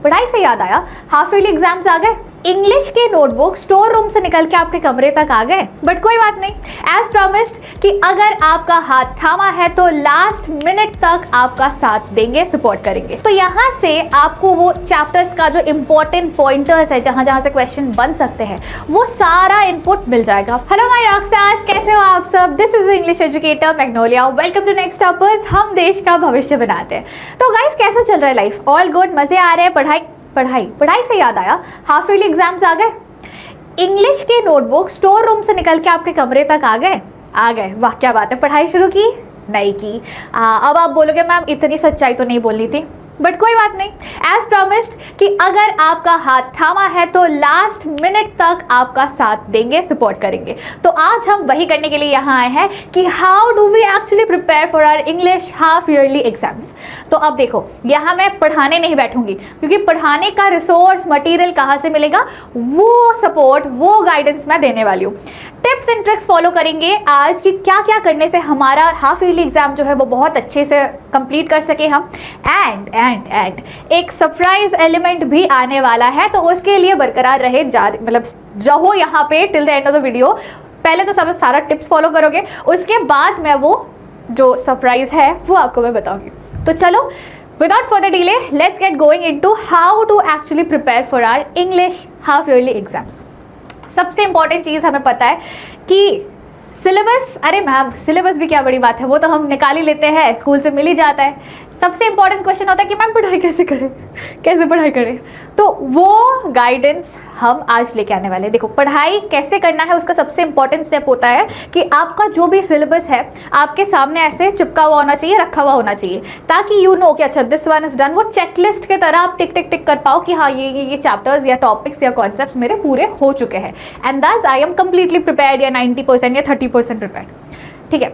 पढ़ाई से याद आया, हाफ ईयरली एग्जाम्स आ गए। इंग्लिश के नोटबुक स्टोर रूम से निकल के आपके कमरे तक आ गए, बट कोई बात नहीं, एज प्रॉमिस्ड कि अगर आपका हाथ थामा है तो लास्ट मिनट तक आपका साथ देंगे, सपोर्ट करेंगे। तो यहाँ से आपको वो चैप्टर्स का जो इंपॉर्टेंट पॉइंटर्स है, जहाँ जहाँ से क्वेश्चन बन सकते हैं, वो सारा इनपुट मिल जाएगा। हेलो माय रॉकस्टार्स, कैसे हो आप सब? This is English educator Magnolia, welcome to next toppers. हम देश का भविष्य बनाते हैं। तो गाइस, कैसा चल रहा है लाइफ? All good? मजे आ रहे हैं? पढ़ाई से याद आया, हाफ ईयरली एग्जाम्स आ गए। इंग्लिश के नोटबुक स्टोर रूम से निकल के आपके कमरे तक आ गए। वाह क्या बात है। पढ़ाई शुरू की? नहीं की। अब आप बोलोगे मैम इतनी सच्चाई तो नहीं बोलनी थी, बट कोई बात नहीं, एज प्रॉमिस्ड कि अगर आपका हाथ थामा है तो लास्ट मिनट तक आपका साथ देंगे, सपोर्ट करेंगे। तो आज हम वही करने के लिए यहाँ आए हैं कि how do we actually prepare for our English half yearly exams. तो अब देखो, यहाँ मैं पढ़ाने नहीं बैठूंगी, क्योंकि पढ़ाने का रिसोर्स मटेरियल कहाँ से मिलेगा, वो सपोर्ट, वो गाइडेंस मैं देने वाली हूँ। टिप्स एंड ट्रिक्स फॉलो करेंगे आज कि क्या क्या करने से हमारा हाफ ईयरली एग्जाम जो है वो बहुत अच्छे से कंप्लीट कर सके हम। एंड एक सरप्राइज एलिमेंट भी आने वाला है, तो उसके लिए बरकरार रहो यहाँ पे till the end of the video. पहले तो सब सारा टिप्स फॉलो करोगे, उसके बाद मैं वो जो सरप्राइज है वो आपको मैं बताऊंगी। तो चलो, without further delay, let's get going into how to actually prepare for our English half yearly exams. सबसे इंपॉर्टेंट चीज़ हमें पता है कि सिलेबस, अरे मैम सिलेबस भी क्या बड़ी बात है, वो तो हम निकाल ही लेते हैं, स्कूल से मिल ही जाता है। सबसे इंपॉर्टेंट क्वेश्चन होता है कि मैम पढ़ाई कैसे करें, कैसे पढ़ाई करें। तो वो गाइडेंस हम आज लेके आने वाले हैं। देखो, पढ़ाई कैसे करना है उसका सबसे इंपॉर्टेंट स्टेप होता है कि आपका जो भी सिलेबस है आपके सामने ऐसे चिपका हुआ होना चाहिए, रखा हुआ होना चाहिए, ताकि यू नो कि अच्छा दिस वन इज डन। वो चेकलिस्ट के तरह आप टिक टिक टिक कर पाओ कि हाँ ये चैप्टर्स या टॉपिक्स या कॉन्सेप्ट्स मेरे पूरे हो चुके हैं, एंड दस आई एम कंप्लीटली प्रिपेयर्ड, या 90% या 30% प्रिपेयर्ड। ठीक है,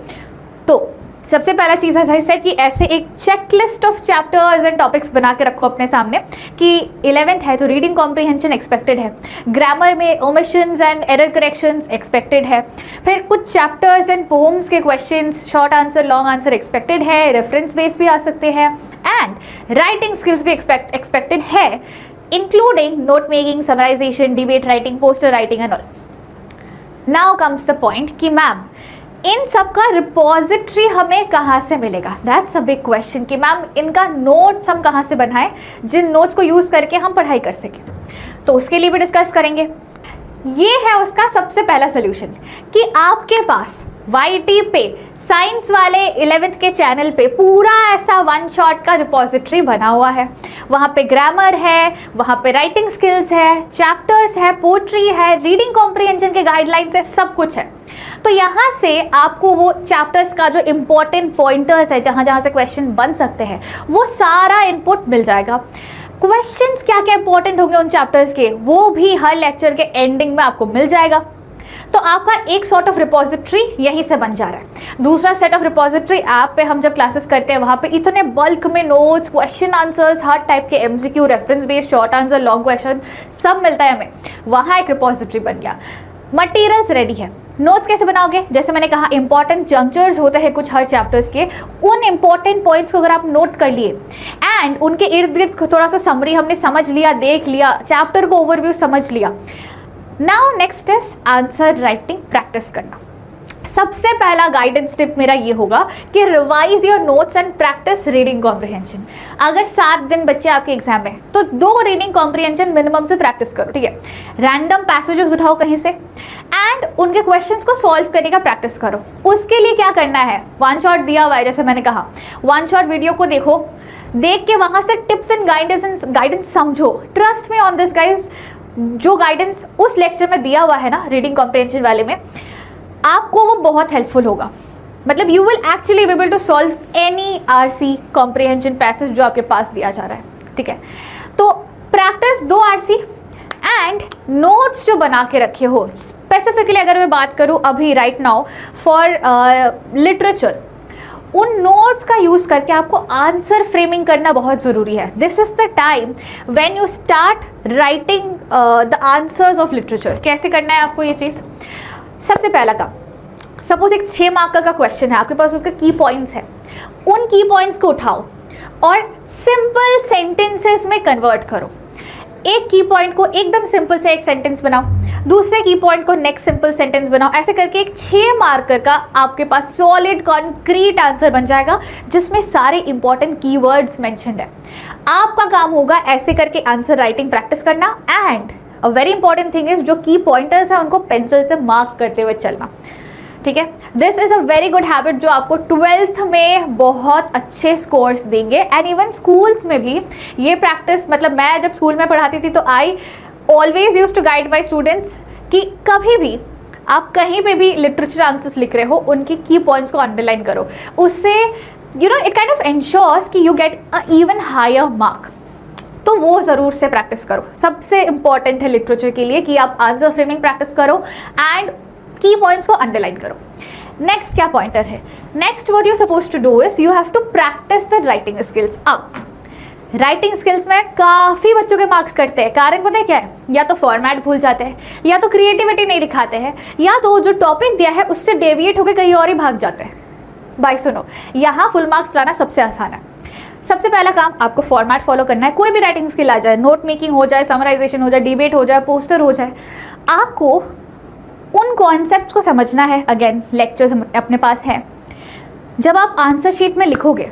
तो सबसे पहला चीज़ है कि ऐसे एक checklist of chapters and topics बना के रखो अपने सामने कि 11th है तो रीडिंग कॉम्प्रिहेंशन एक्सपेक्टेड है, ग्रामर में omissions and error corrections expected है, फिर कुछ चैप्टर्स एंड पोम्स के questions, short answer long answer expected है, रेफरेंस बेस भी आ सकते हैं, एंड राइटिंग स्किल्स भी एक्सपेक्टेड है, including note making, summarisation, debate writing, poster writing and all. Now comes the point कि मैम इन सब का रिपोजिटरी हमें कहाँ से मिलेगा? दैट्स अ बिग क्वेश्चन कि मैम इनका नोट्स हम कहाँ से बनाएं जिन नोट्स को यूज़ करके हम पढ़ाई कर सकें। तो उसके लिए भी डिस्कस करेंगे। ये है उसका सबसे पहला सोल्यूशन कि आपके पास YT पे साइंस वाले 11th के चैनल पे पूरा ऐसा वन शॉट का रिपोजिटरी बना हुआ है। वहाँ पे ग्रामर है, वहाँ पे राइटिंग स्किल्स है, चैप्टर्स है, पोट्री है, रीडिंग कॉम्प्रिहेंशन के गाइडलाइंस है, सब कुछ है। तो यहाँ से आपको वो चैप्टर्स का जो इंपॉर्टेंट पॉइंटर्स है, जहाँ जहाँ से क्वेश्चन बन सकते हैं, वो सारा इनपुट मिल जाएगा। क्वेश्चंस क्या क्या इंपॉर्टेंट होंगे उन चैप्टर्स के, वो भी हर लेक्चर के एंडिंग में आपको मिल जाएगा। तो आपका एक सॉर्ट ऑफ रिपोजिटरी यहीं से बन जा रहा है। दूसरा सेट ऑफ रिपोजिटरी ऐप पे हम जब क्लासेस करते हैं, वहाँ पे इतने बल्क में नोट्स, क्वेश्चन आंसर्स, हर टाइप के MCQ, reference based, short answer, long question, सब मिलता है हमें। वहाँ एक रिपोजिटरी बन गया। मटीरियल्स रेडी है। नोट्स कैसे बनाओगे? जैसे मैंने कहा, इंपॉर्टेंट जंक्चर्स होते हैं कुछ हर चैप्टर्स के, उन इंपॉर्टेंट पॉइंट्स को अगर आप नोट कर लिए एंड उनके इर्द गिर्द थोड़ा सा समरी हमने समझ लिया, देख लिया, चैप्टर को ओवरव्यू समझ लिया। Now next is answer writing practice करना। सबसे पहला गाइडेंस टिप मेरा ये होगा कि revise your notes and practice reading comprehension. अगर 7 दिन बच्चे आपके एग्जाम में, तो 2 रीडिंग कॉम्प्रिहेंशन मिनिमम से प्रैक्टिस करो। ठीक है, रैंडम पैसेजेस उठाओ कहीं से एंड उनके क्वेश्चंस को सॉल्व करने का प्रैक्टिस करो। उसके लिए क्या करना है, वन शॉट दिया हुआ है, जैसे मैंने कहा, वन शॉट वीडियो को देखो, देख के वहां से टिप्स एंड गाइडेंस समझो। Trust me on this guys, जो गाइडेंस उस लेक्चर में दिया हुआ है ना रीडिंग कॉम्प्रिहेंशन वाले में, आपको वो बहुत हेल्पफुल होगा। मतलब you will actually be able to solve any RC comprehension passage जो आपके पास दिया जा रहा है। ठीक है, तो प्रैक्टिस 2 RC एंड नोट्स जो बना के रखे हो। स्पेसिफिकली अगर मैं बात करूँ अभी राइट नाउ फॉर लिटरेचर, उन नोट्स का यूज़ करके आपको आंसर फ्रेमिंग करना बहुत ज़रूरी है। This is the time when you start writing the answers of literature. कैसे करना है आपको ये चीज़? सबसे पहला काम, सपोज एक 6 मार्क का क्वेश्चन है, आपके पास उसके की पॉइंट्स है, उन की पॉइंट्स को उठाओ, और सिंपल सेंटेंसेस में कन्वर्ट करो। एक की पॉइंट को एकदम सिंपल से एक सेंटेंस बनाओ, दूसरे की पॉइंट को नेक्स्ट सिंपल सेंटेंस बनाओ। ऐसे करके एक 6 मार्कर का आपके पास सॉलिड कॉन्क्रीट आंसर बन जाएगा जिसमें सारे इंपॉर्टेंट कीवर्ड्स मेंशन्ड है। आपका काम होगा ऐसे करके आंसर राइटिंग प्रैक्टिस करना and a very important thing is जो की पॉइंटर्स है उनको पेंसिल से मार्क करते हुए चलना, ठीक है। This is a very good habit जो आपको 12th में बहुत अच्छे स्कोर्स देंगे एंड इवन स्कूल्स में भी ये प्रैक्टिस, मतलब मैं जब स्कूल में पढ़ाती थी तो I always use to guide my students कि कभी भी आप कहीं पे भी लिटरेचर आंसर्स लिख रहे हो उनकी की पॉइंट्स को अंडरलाइन करो। उससे you know it kind of ensures कि you get a even higher mark. तो वो ज़रूर से प्रैक्टिस करो, सबसे इंपॉर्टेंट है लिटरेचर के लिए कि आप आंसर फ्रेमिंग प्रैक्टिस करो एंड की पॉइंट्स को अंडरलाइन करो। नेक्स्ट क्या पॉइंटर है, next what you suppose to do is you have to practice the writing skills. अब राइटिंग स्किल्स में काफ़ी बच्चों के मार्क्स करते हैं, कारण पता है क्या है, या तो फॉर्मेट भूल जाते हैं, या तो क्रिएटिविटी नहीं दिखाते हैं, या तो जो टॉपिक दिया है उससे डेविएट होकर कहीं और ही भाग जाते हैं। भाई सुनो, यहाँ फुल मार्क्स लाना सबसे आसान है। सबसे पहला काम आपको फॉर्मेट फॉलो करना है। कोई भी राइटिंग स्किल आ जाए, नोट मेकिंग हो जाए, समराइजेशन हो जाए, डिबेट हो जाए, पोस्टर हो जाए, आपको उन कॉन्सेप्ट्स को समझना है। अगेन लेक्चर्स अपने पास हैं। जब आप आंसर शीट में लिखोगे,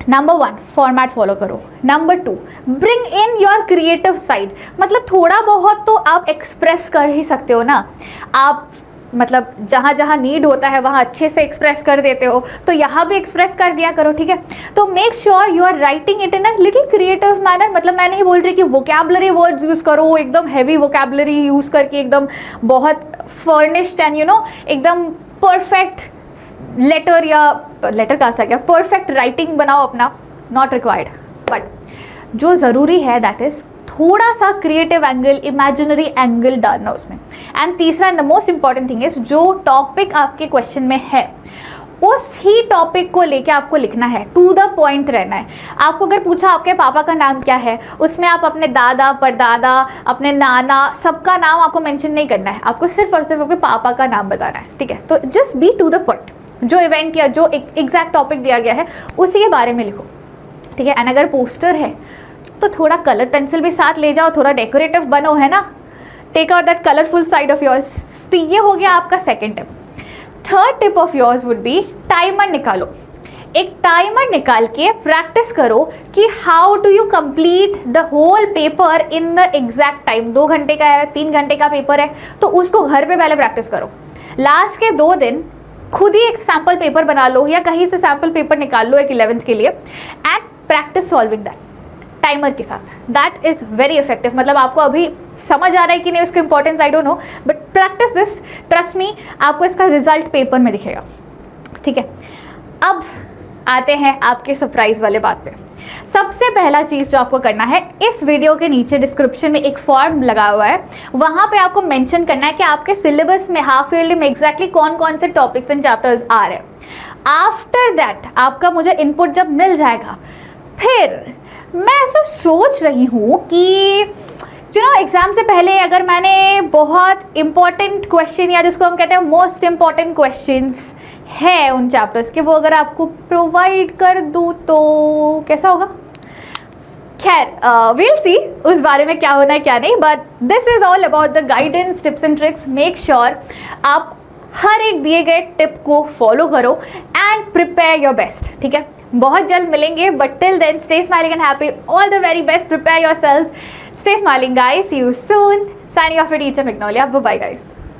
नंबर 1 फॉर्मेट फॉलो करो, number 2 bring in your creative side. मतलब थोड़ा बहुत तो आप एक्सप्रेस कर ही सकते हो ना, आप मतलब जहाँ जहाँ नीड होता है वहाँ अच्छे से एक्सप्रेस कर देते हो, तो यहाँ भी एक्सप्रेस कर दिया करो, ठीक है। तो make sure you are writing it in a little creative manner. मतलब मैं नहीं बोल रही कि वोकैबुलरी वर्ड्स यूज़ करो, एकदम हैवी वोकैबुलरी यूज़ करके एकदम बहुत फर्निश्ड एंड यू नो एकदम परफेक्ट लेटर या लेटर कहाँ से आ गया, परफेक्ट राइटिंग बनाओ अपना, नॉट रिक्वायर्ड। बट जो ज़रूरी है दैट इज़ थोड़ा सा क्रिएटिव एंगल, इमेजिनरी एंगल डालना उसमें। एंड तीसरा and the most important thing is जो टॉपिक आपके क्वेश्चन में है उस ही टॉपिक को लेके आपको लिखना है, टू द पॉइंट रहना है। आपको अगर पूछा आपके पापा का नाम क्या है, उसमें आप अपने दादा, परदादा, अपने नाना, सबका नाम आपको मेंशन नहीं करना है, आपको सिर्फ और सिर्फ अपने पापा का नाम बताना है, ठीक है। तो just be to the point, जो इवेंट या जो एग्जैक्ट टॉपिक दिया गया है उसी के बारे में लिखो, ठीक है। एंड अगर पोस्टर है तो थोड़ा कलर पेंसिल भी साथ ले जाओ, थोड़ा डेकोरेटिव बनो, है ना, take out that colourful side of yours. तो ये हो गया आपका second tip. Third tip of yours would be timer निकालो। एक टाइमर निकाल के प्रैक्टिस करो कि how do you complete the whole paper in the exact time. 2 घंटे का है, 3 घंटे का पेपर है, तो उसको घर पे पहले प्रैक्टिस करो। लास्ट के 2 दिन खुद ही एक सैम्पल पेपर बना लो या कहीं से सैम्पल पेपर निकाल लो एक 11th के लिए and practice solving that timer के साथ। That is very effective. मतलब आपको अभी समझ आ रहा है कि नहीं उसका importance, I don't know, but practice this, trust me, आपको इसका रिजल्ट पेपर में दिखेगा, ठीक है। अब आते हैं आपके सरप्राइज वाले बात पे। सबसे पहला चीज़ जो आपको करना है, इस वीडियो के नीचे डिस्क्रिप्शन में एक फॉर्म लगा हुआ है, वहाँ पे आपको मेंशन करना है कि आपके सिलेबस में हाफ ईयरली में एग्जैक्टली कौन कौन से टॉपिक्स एंड चैप्टर्स आ रहे हैं। आफ्टर दैट आपका मुझे इनपुट जब मिल जाएगा, फिर मैं ऐसा सोच रही हूँ कि यू नो एग्ज़ाम से पहले अगर मैंने बहुत इंपॉर्टेंट क्वेश्चन या जिसको हम कहते हैं मोस्ट इंपॉर्टेंट क्वेश्चंस है उन चैप्टर्स के, वो अगर आपको प्रोवाइड कर दूँ तो कैसा होगा। खैर we'll see उस बारे में क्या होना है क्या नहीं, but this is all about the guidance, tips and tricks. Make sure आप हर एक दिए गए टिप को फॉलो करो एंड प्रिपेयर योर बेस्ट, ठीक है। बहुत जल्द मिलेंगे, but till then stay smiling and happy, all the very best, prepare yourselves, stay smiling guys, see you soon, signing off your teacher Magnolia, bye guys.